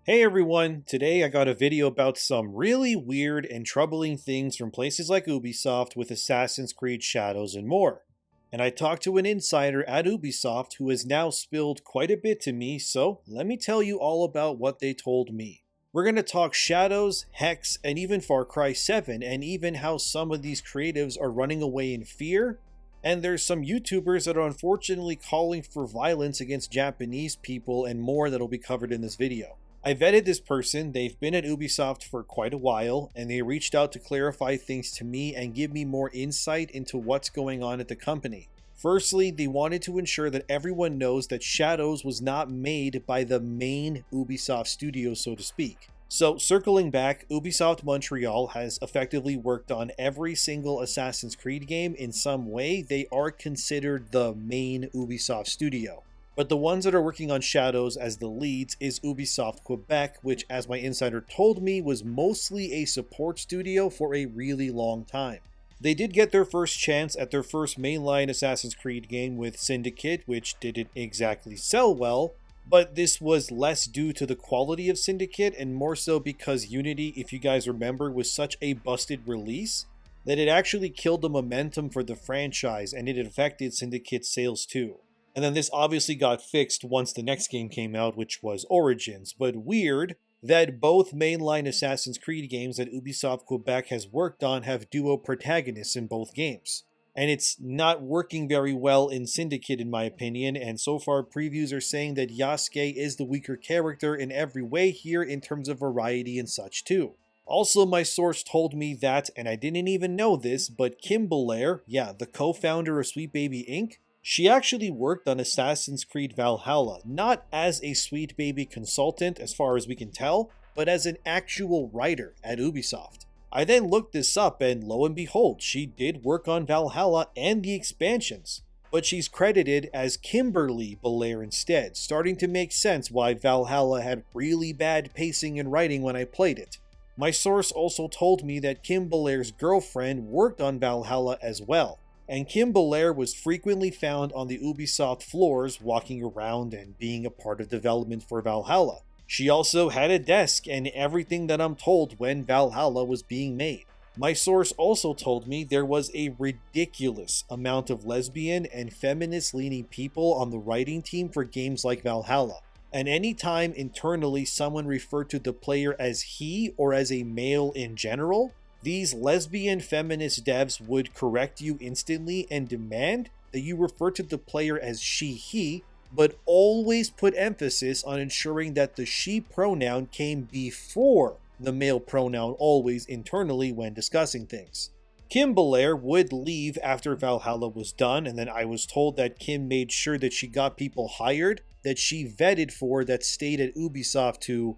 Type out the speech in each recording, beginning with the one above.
Hey everyone, today I got a video about some really weird and troubling things from places like Ubisoft with Assassin's Creed Shadows and more. And I talked to an insider at Ubisoft who has now spilled quite a bit to me, so let me tell you all about what they told me. We're going to talk Shadows, Hexe, and even Far Cry 7, and even how some of these creatives are running away in fear. And there's some YouTubers that are unfortunately calling for violence against Japanese people and more that'll be covered in this video. I vetted this person, they've been at Ubisoft for quite a while, and they reached out to clarify things to me and give me more insight into what's going on at the company. Firstly, they wanted to ensure that everyone knows that Shadows was not made by the main Ubisoft studio, so to speak. So, circling back, Ubisoft Montreal has effectively worked on every single Assassin's Creed game in some way. They are considered the main Ubisoft studio. But the ones that are working on Shadows as the leads is Ubisoft Quebec, which, as my insider told me, was mostly a support studio for a really long time. They did get their first chance at their first mainline Assassin's Creed game with Syndicate, which didn't exactly sell well, but this was less due to the quality of Syndicate and more so because Unity, if you guys remember, was such a busted release that it actually killed the momentum for the franchise and it affected Syndicate's sales too. And then this obviously got fixed once the next game came out, which was Origins. But weird that both mainline Assassin's Creed games that Ubisoft Quebec has worked on have duo protagonists in both games. And it's not working very well in Syndicate in my opinion, and so far previews are saying that Yasuke is the weaker character in every way here in terms of variety and such too. Also, my source told me that, and I didn't even know this, but Kim Belair, the co-founder of Sweet Baby Inc., she actually worked on Assassin's Creed Valhalla, not as a Sweet Baby consultant as far as we can tell, but as an actual writer at Ubisoft. I then looked this up and lo and behold, she did work on Valhalla and the expansions, but she's credited as Kimberly Belair instead, starting to make sense why Valhalla had really bad pacing and writing when I played it. My source also told me that Kim Belair's girlfriend worked on Valhalla as well. And Kim Belair was frequently found on the Ubisoft floors walking around and being a part of development for Valhalla. She also had a desk and everything that I'm told when Valhalla was being made. My source also told me there was a ridiculous amount of lesbian and feminist-leaning people on the writing team for games like Valhalla. And anytime internally someone referred to the player as he or as a male in general, these lesbian feminist devs would correct you instantly and demand that you refer to the player as she/he, but always put emphasis on ensuring that the she pronoun came before the male pronoun always internally when discussing things. Kim Belair would leave after Valhalla was done, and then I was told that Kim made sure that she got people hired that she vetted for that stayed at Ubisoft to,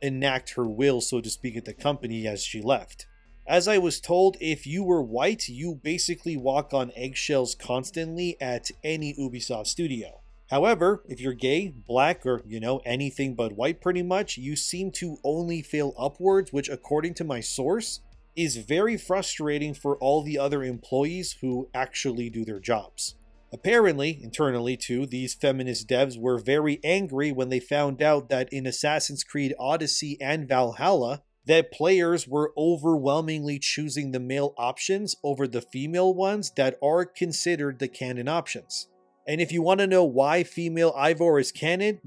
enact her will, so to speak, at the company as she left. As I was told, if you were white, you basically walk on eggshells constantly at any Ubisoft studio. However, if you're gay, black, or, anything but white pretty much, you seem to only fail upwards, which according to my source, is very frustrating for all the other employees who actually do their jobs. Apparently, internally too, these feminist devs were very angry when they found out that in Assassin's Creed Odyssey and Valhalla, that players were overwhelmingly choosing the male options over the female ones that are considered the canon options. And if you want to know why female Ivor is canon,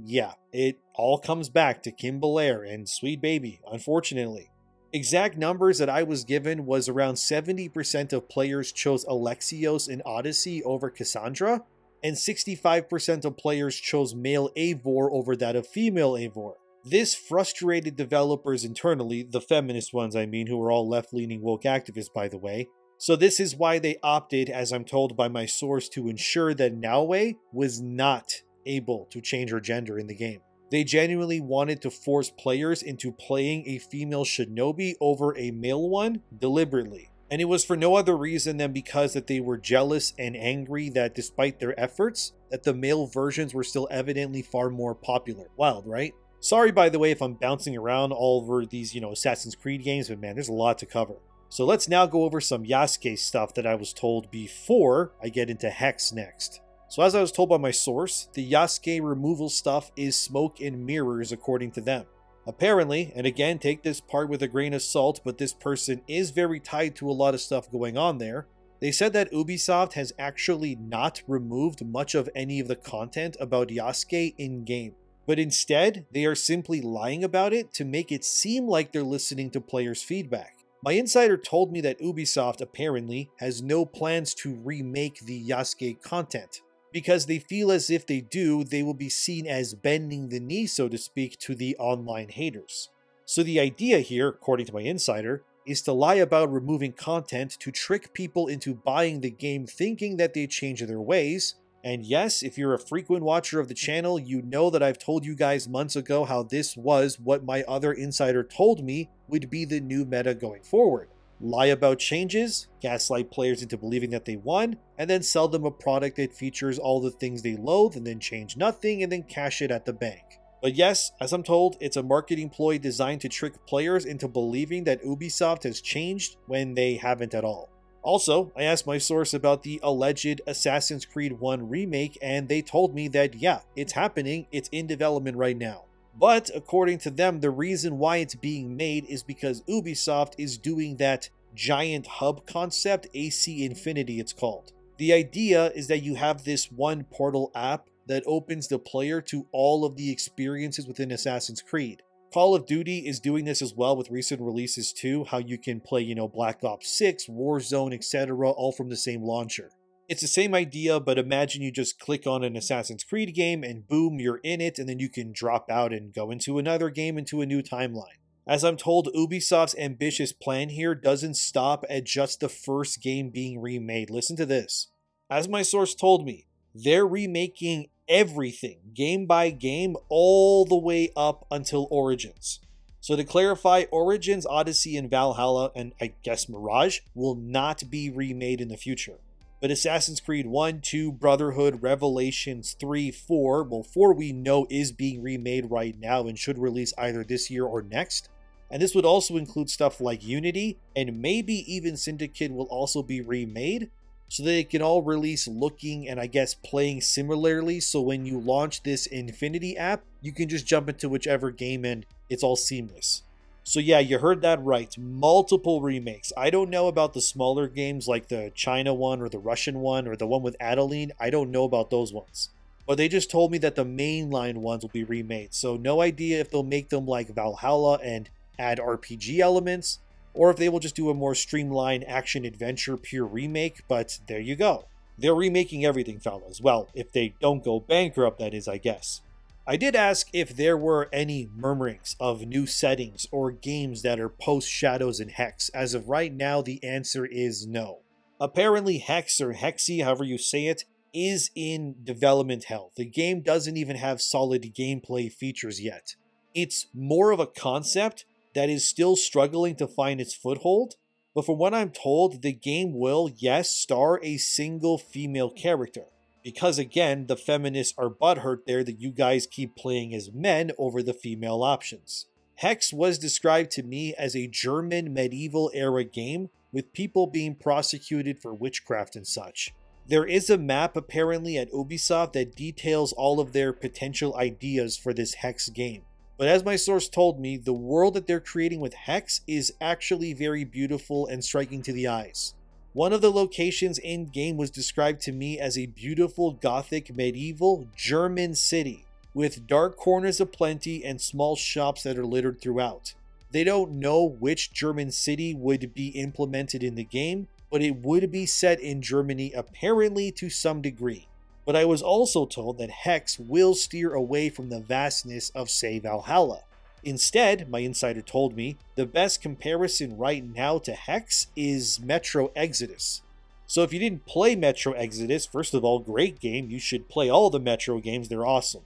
it all comes back to Kim Belair and Sweet Baby, unfortunately. Exact numbers that I was given was around 70% of players chose Alexios in Odyssey over Cassandra, and 65% of players chose male Eivor over that of female Eivor. This frustrated developers internally, the feminist ones I mean, who are all left-leaning woke activists by the way. So this is why they opted, as I'm told by my source, to ensure that Naoe was not able to change her gender in the game. They genuinely wanted to force players into playing a female shinobi over a male one deliberately. And it was for no other reason than because that they were jealous and angry that despite their efforts, that the male versions were still evidently far more popular. Wild, right? Sorry, by the way, if I'm bouncing around all over these, Assassin's Creed games, but man, there's a lot to cover. So let's now go over some Yasuke stuff that I was told before I get into Hexe next. So as I was told by my source, the Yasuke removal stuff is smoke and mirrors according to them. Apparently, and again take this part with a grain of salt, but this person is very tied to a lot of stuff going on there, they said that Ubisoft has actually not removed much of any of the content about Yasuke in-game, but instead, they are simply lying about it to make it seem like they're listening to players' feedback. My insider told me that Ubisoft apparently has no plans to remake the Yasuke content, because they feel as if they do, they will be seen as bending the knee, so to speak, to the online haters. So the idea here, according to my insider, is to lie about removing content to trick people into buying the game thinking that they change their ways. And yes, if you're a frequent watcher of the channel, you know that I've told you guys months ago how this was what my other insider told me would be the new meta going forward. Lie about changes, gaslight players into believing that they won, and then sell them a product that features all the things they loathe and then change nothing and then cash it at the bank. But yes, as I'm told, it's a marketing ploy designed to trick players into believing that Ubisoft has changed when they haven't at all. Also, I asked my source about the alleged Assassin's Creed 1 remake, and they told me that yeah, it's happening, it's in development right now. But according to them, the reason why it's being made is because Ubisoft is doing that giant hub concept, AC Infinity it's called. The idea is that you have this one portal app that opens the player to all of the experiences within Assassin's Creed. Call of Duty is doing this as well with recent releases too, how you can play, Black Ops 6, Warzone, etc., all from the same launcher. It's the same idea, but imagine you just click on an Assassin's Creed game and boom, you're in it, and then you can drop out and go into another game into a new timeline. As I'm told, Ubisoft's ambitious plan here doesn't stop at just the first game being remade. Listen to this. As my source told me, they're remaking everything, game by game, all the way up until Origins. So to clarify, Origins, Odyssey, and Valhalla, and I guess Mirage, will not be remade in the future. But Assassin's Creed 1, 2, Brotherhood, Revelations 3, 4, well 4 we know is being remade right now and should release either this year or next. And this would also include stuff like Unity, and maybe even Syndicate will also be remade, so that it can all release looking and I guess playing similarly, so when you launch this Infinity app, you can just jump into whichever game and it's all seamless. So yeah, you heard that right, multiple remakes. I don't know about the smaller games like the China one or the Russian one or the one with Adeline, I don't know about those ones. But they just told me that the mainline ones will be remade, so no idea if they'll make them like Valhalla and add RPG elements, or if they will just do a more streamlined action-adventure pure remake, but there you go. They're remaking everything, fellas. Well, if they don't go bankrupt, that is, I guess. I did ask if there were any murmurings of new settings or games that are post-Shadows and Hexe. As of right now, the answer is no. Apparently Hexe, or Hexe, however you say it, is in development hell. The game doesn't even have solid gameplay features yet. It's more of a concept that is still struggling to find its foothold, but from what I'm told, the game will, yes, star a single female character. Because again, the feminists are butthurt there that you guys keep playing as men over the female options. Hexe was described to me as a German medieval era game with people being prosecuted for witchcraft and such. There is a map apparently at Ubisoft that details all of their potential ideas for this Hexe game. But as my source told me, the world that they're creating with Hexe is actually very beautiful and striking to the eyes. One of the locations in-game was described to me as a beautiful Gothic medieval German city, with dark corners aplenty and small shops that are littered throughout. They don't know which German city would be implemented in the game, but it would be set in Germany apparently to some degree. But I was also told that Hexe will steer away from the vastness of, say, Valhalla. Instead, my insider told me, the best comparison right now to Hexe is Metro Exodus. So if you didn't play Metro Exodus, first of all, great game, you should play all the Metro games, they're awesome.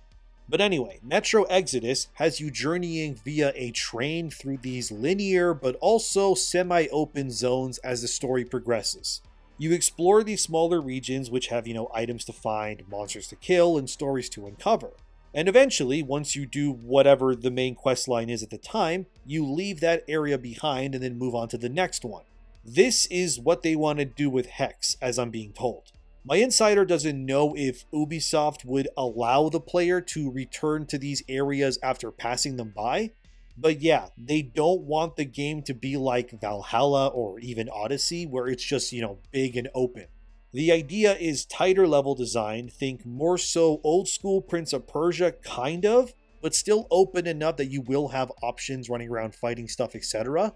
But anyway, Metro Exodus has you journeying via a train through these linear but also semi-open zones as the story progresses. You explore these smaller regions which have, items to find, monsters to kill, and stories to uncover. And eventually, once you do whatever the main quest line is at the time, you leave that area behind and then move on to the next one. This is what they want to do with Hexe, as I'm being told. My insider doesn't know if Ubisoft would allow the player to return to these areas after passing them by, But yeah, they don't want the game to be like Valhalla or even Odyssey, where it's just, big and open. The idea is tighter level design, think more so old school Prince of Persia, kind of, but still open enough that you will have options running around fighting stuff, etc.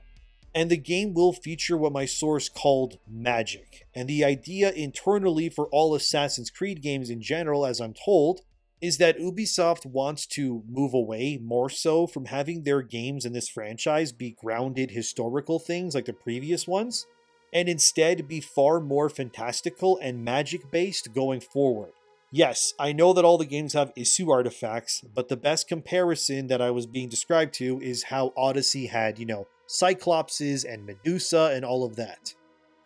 And the game will feature what my source called magic. And the idea internally for all Assassin's Creed games in general, as I'm told, is that Ubisoft wants to move away more so from having their games in this franchise be grounded historical things like the previous ones, and instead be far more fantastical and magic based going forward. Yes, I know that all the games have issue artifacts, but the best comparison that I was being described to is how Odyssey had, Cyclopses and Medusa and all of that.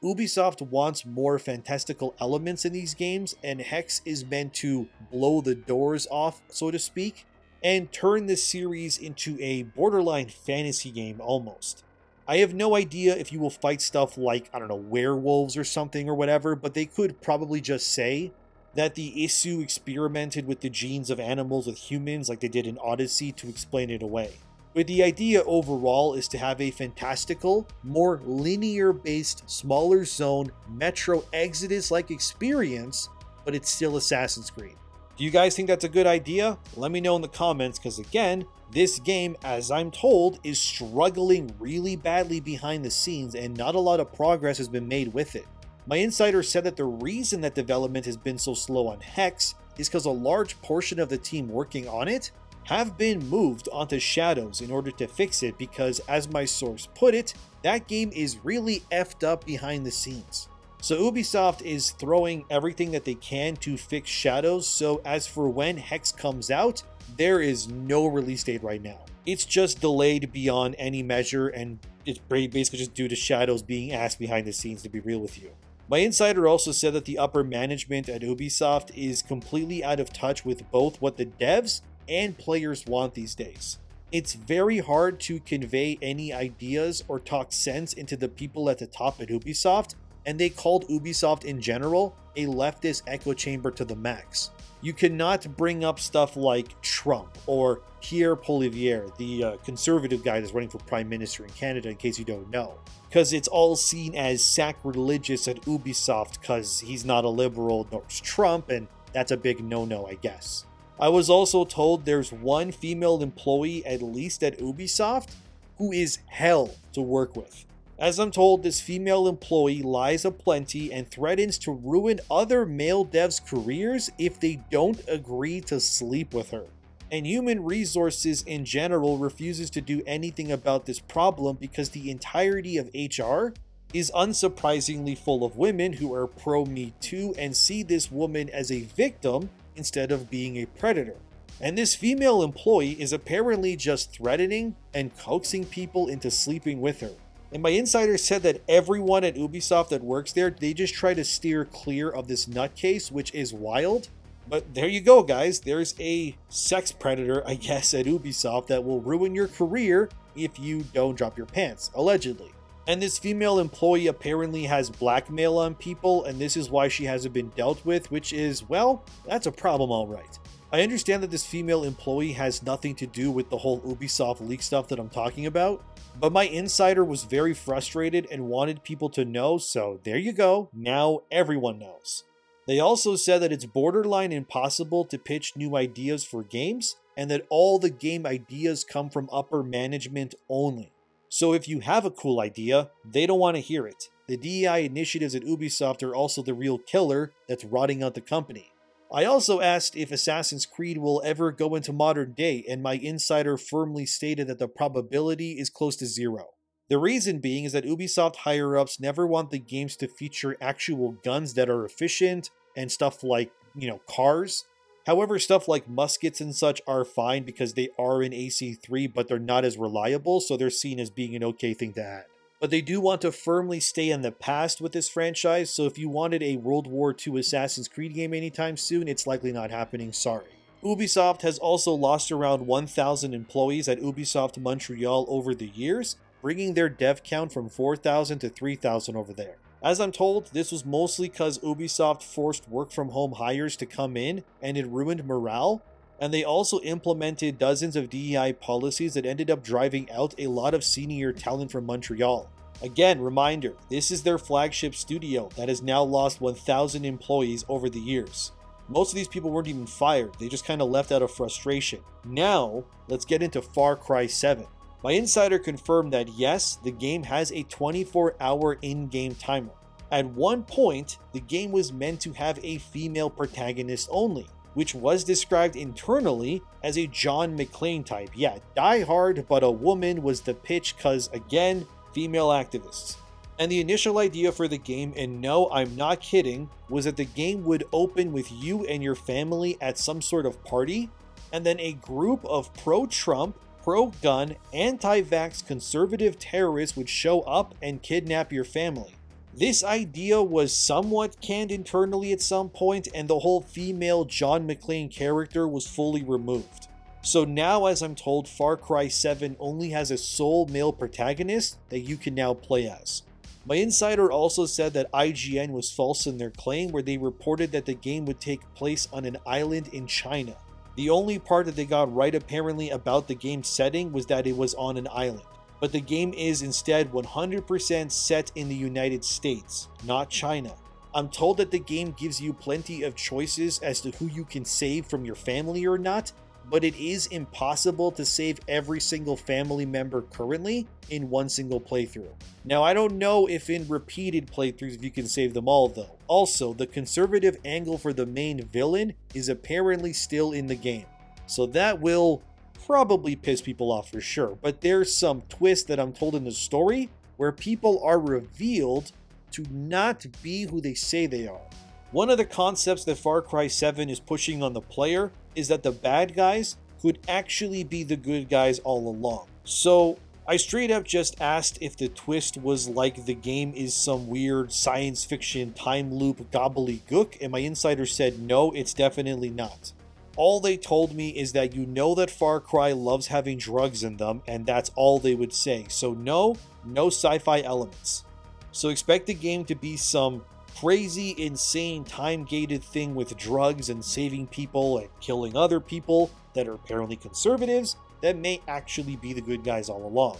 Ubisoft wants more fantastical elements in these games, and Hexe is meant to blow the doors off, so to speak, and turn this series into a borderline fantasy game almost. I have no idea if you will fight stuff like, werewolves or something or whatever, but they could probably just say that the issue experimented with the genes of animals with humans like they did in Odyssey to explain it away. But the idea overall is to have a fantastical, more linear-based, smaller zone, Metro Exodus-like experience, but it's still Assassin's Creed. Do you guys think that's a good idea? Let me know in the comments, because again, this game, as I'm told, is struggling really badly behind the scenes and not a lot of progress has been made with it. My insider said that the reason that development has been so slow on Hexe is because a large portion of the team working on it have been moved onto Shadows in order to fix it because, as my source put it, that game is really effed up behind the scenes. So Ubisoft is throwing everything that they can to fix Shadows, so as for when Hexe comes out, there is no release date right now. It's just delayed beyond any measure, and it's basically just due to Shadows being asked behind the scenes, to be real with you. My insider also said that the upper management at Ubisoft is completely out of touch with both what the devs and players want these days. It's very hard to convey any ideas or talk sense into the people at the top at Ubisoft, and they called Ubisoft in general a leftist echo chamber to the max. You cannot bring up stuff like Trump or Pierre Poilievre, the conservative guy that's running for prime minister in Canada, in case you don't know, because it's all seen as sacrilegious at Ubisoft because he's not a liberal nor is Trump, and that's a big no-no, I guess. I was also told there's one female employee, at least at Ubisoft, who is hell to work with. As I'm told, this female employee lies aplenty and threatens to ruin other male devs' careers if they don't agree to sleep with her. And Human Resources in general refuses to do anything about this problem because the entirety of HR is unsurprisingly full of women who are pro-Me Too and see this woman as a victim instead of being a predator. And this female employee is apparently just threatening and coaxing people into sleeping with her. And my insider said that everyone at Ubisoft that works there, they just try to steer clear of this nutcase, which is wild. But there you go, guys. There's a sex predator, I guess, at Ubisoft that will ruin your career if you don't drop your pants, allegedly. And this female employee apparently has blackmail on people, and this is why she hasn't been dealt with, which is, well, that's a problem, all right. I understand that this female employee has nothing to do with the whole Ubisoft leak stuff that I'm talking about, but my insider was very frustrated and wanted people to know, so there you go, now everyone knows. They also said that it's borderline impossible to pitch new ideas for games, and that all the game ideas come from upper management only. So if you have a cool idea, they don't want to hear it. The DEI initiatives at Ubisoft are also the real killer that's rotting out the company. I also asked if Assassin's Creed will ever go into modern day, and my insider firmly stated that the probability is close to zero. The reason being is that Ubisoft higher-ups never want the games to feature actual guns that are efficient and stuff like, cars. However, stuff like muskets and such are fine because they are in AC3, but they're not as reliable, so they're seen as being an okay thing to add. But they do want to firmly stay in the past with this franchise, so if you wanted a World War II Assassin's Creed game anytime soon, it's likely not happening, sorry. Ubisoft has also lost around 1,000 employees at Ubisoft Montreal over the years, bringing their dev count from 4,000 to 3,000 over there. As I'm told, this was mostly because Ubisoft forced work-from-home hires to come in, and it ruined morale, And they also implemented dozens of DEI policies that ended up driving out a lot of senior talent from Montreal. Again, reminder, this is their flagship studio that has now lost 1,000 employees over the years. Most of these people weren't even fired, they just kind of left out of frustration. Now, let's get into Far Cry 7. My insider confirmed that yes, the game has a 24-hour in-game timer. At one point, the game was meant to have a female protagonist only, which was described internally as a John McClane type. Yeah, die hard, but a woman was the pitch cause, again, female activists. And the initial idea for the game, and no, I'm not kidding, was that the game would open with you and your family at some sort of party, and then a group of pro-Trump, pro-gun, anti-vax conservative terrorists would show up and kidnap your family. This idea was somewhat canned internally at some point, and the whole female John McClane character was fully removed. So now, as I'm told, Far Cry 7 only has a sole male protagonist that you can now play as. My insider also said that IGN was false in their claim, where they reported that the game would take place on an island in China. The only part that they got right apparently about the game's setting was that it was on an island. But the game is instead 100% set in the United States, not China. I'm told that the game gives you plenty of choices as to who you can save from your family or not, but it is impossible to save every single family member currently in one single playthrough. Now, I don't know if in repeated playthroughs if you can save them all though. Also, the conservative angle for the main villain is apparently still in the game, so that will probably piss people off for sure, but there's some twist that I'm told in the story where people are revealed to not be who they say they are. One of the concepts that Far Cry 7 is pushing on the player is that the bad guys could actually be the good guys all along. So I straight up just asked if the twist was like the game is some weird science fiction time loop gobbledygook, and my insider said no, it's definitely not. All they told me is that you know that Far Cry loves having drugs in them, and that's all they would say. So no sci-fi elements. So expect the game to be some crazy, insane, time-gated thing with drugs and saving people and killing other people that are apparently conservatives that may actually be the good guys all along.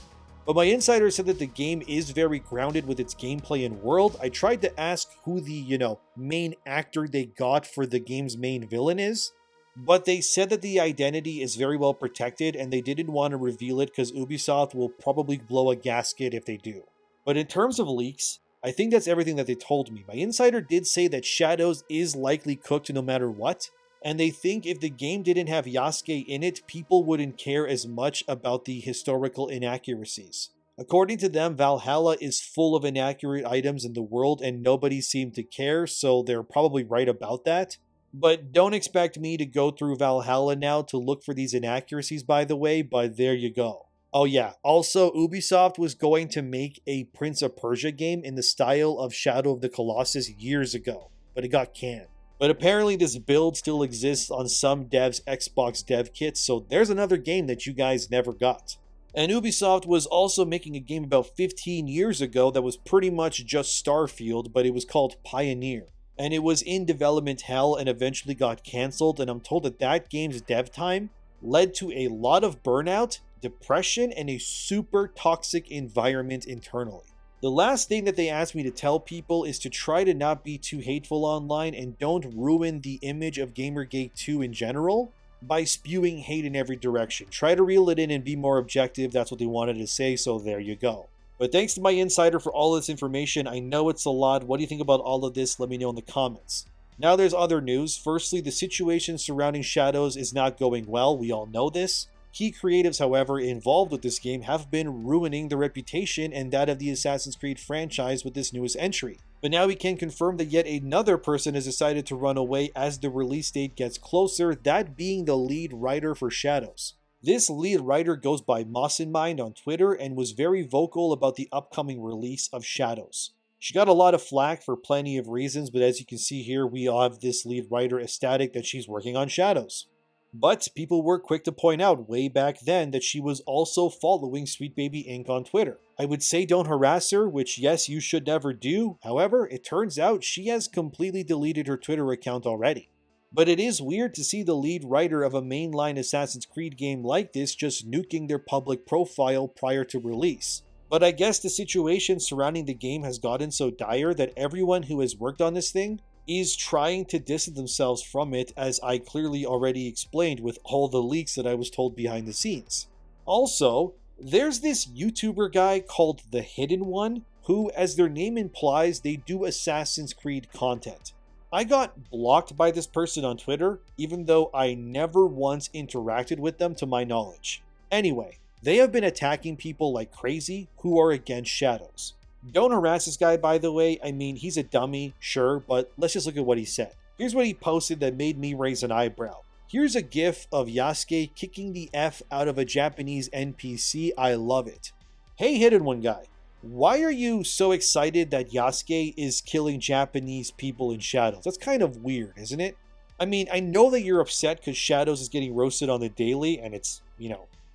But my insider said that the game is very grounded with its gameplay and world. I tried to ask who the, main actor they got for the game's main villain is, but they said that the identity is very well protected and they didn't want to reveal it because Ubisoft will probably blow a gasket if they do. But in terms of leaks, I think that's everything that they told me. My insider did say that Shadows is likely cooked no matter what, and they think if the game didn't have Yasuke in it, people wouldn't care as much about the historical inaccuracies. According to them, Valhalla is full of inaccurate items in the world and nobody seemed to care, so they're probably right about that. But don't expect me to go through Valhalla now to look for these inaccuracies, by the way, but there you go. Oh yeah, also Ubisoft was going to make a Prince of Persia game in the style of Shadow of the Colossus years ago, but it got canned. But apparently this build still exists on some devs' Xbox dev kits, so there's another game that you guys never got. And Ubisoft was also making a game about 15 years ago that was pretty much just Starfield, but it was called Pioneer. And it was in development hell and eventually got cancelled, and I'm told that that game's dev time led to a lot of burnout, depression, and a super toxic environment internally. The last thing that they asked me to tell people is to try to not be too hateful online and don't ruin the image of Gamergate 2 in general by spewing hate in every direction. Try to reel it in and be more objective, that's what they wanted to say, so there you go. But thanks to my insider for all this information. I know it's a lot. What do you think about all of this? Let me know in the comments. Now there's other news. Firstly, the situation surrounding Shadows is not going well. We all know this. Key creatives, however, involved with this game have been ruining the reputation and that of the Assassin's Creed franchise with this newest entry. But now we can confirm that yet another person has decided to run away as the release date gets closer, that being the lead writer for Shadows. This lead writer goes by Mossinmind on Twitter and was very vocal about the upcoming release of Shadows. She got a lot of flack for plenty of reasons, but as you can see here, we all have this lead writer ecstatic that she's working on Shadows. But people were quick to point out way back then that she was also following Sweet Baby Inc. on Twitter. I would say don't harass her, which yes, you should never do. However, it turns out she has completely deleted her Twitter account already. But it is weird to see the lead writer of a mainline Assassin's Creed game like this just nuking their public profile prior to release. But I guess the situation surrounding the game has gotten so dire that everyone who has worked on this thing is trying to distance themselves from it, as I clearly already explained with all the leaks that I was told behind the scenes. Also, there's this YouTuber guy called The Hidden One, who, as their name implies, they do Assassin's Creed content. I got blocked by this person on Twitter, even though I never once interacted with them to my knowledge. Anyway, they have been attacking people like crazy who are against Shadows. Don't harass this guy, by the way. I mean, he's a dummy, sure, but let's just look at what he said. Here's what he posted that made me raise an eyebrow. Here's a gif of Yasuke kicking the F out of a Japanese NPC. I love it. Hey, Hidden One guy. Why are you so excited that Yasuke is killing Japanese people in Shadows? That's kind of weird, isn't it? I mean, I know that you're upset because Shadows is getting roasted on the daily and it's,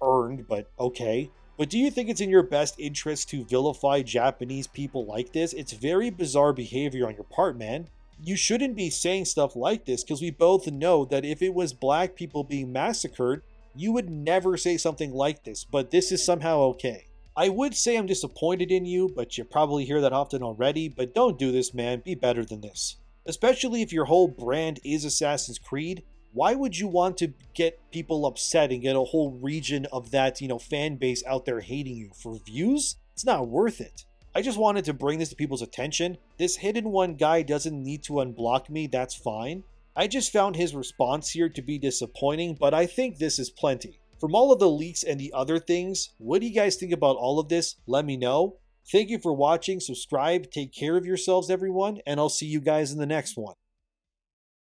earned, but okay. But do you think it's in your best interest to vilify Japanese people like this? It's very bizarre behavior on your part, man. You shouldn't be saying stuff like this because we both know that if it was black people being massacred, you would never say something like this, but this is somehow okay. I would say I'm disappointed in you, but you probably hear that often already, but don't do this, man. Be better than this. Especially if your whole brand is Assassin's Creed, why would you want to get people upset and get a whole region of that, fan base out there hating you for views? It's not worth it. I just wanted to bring this to people's attention. This Hidden One guy doesn't need to unblock me, that's fine. I just found his response here to be disappointing, but I think this is plenty. From all of the leaks and the other things, what do you guys think about all of this? Let me know. Thank you for watching, subscribe, take care of yourselves everyone, and I'll see you guys in the next one.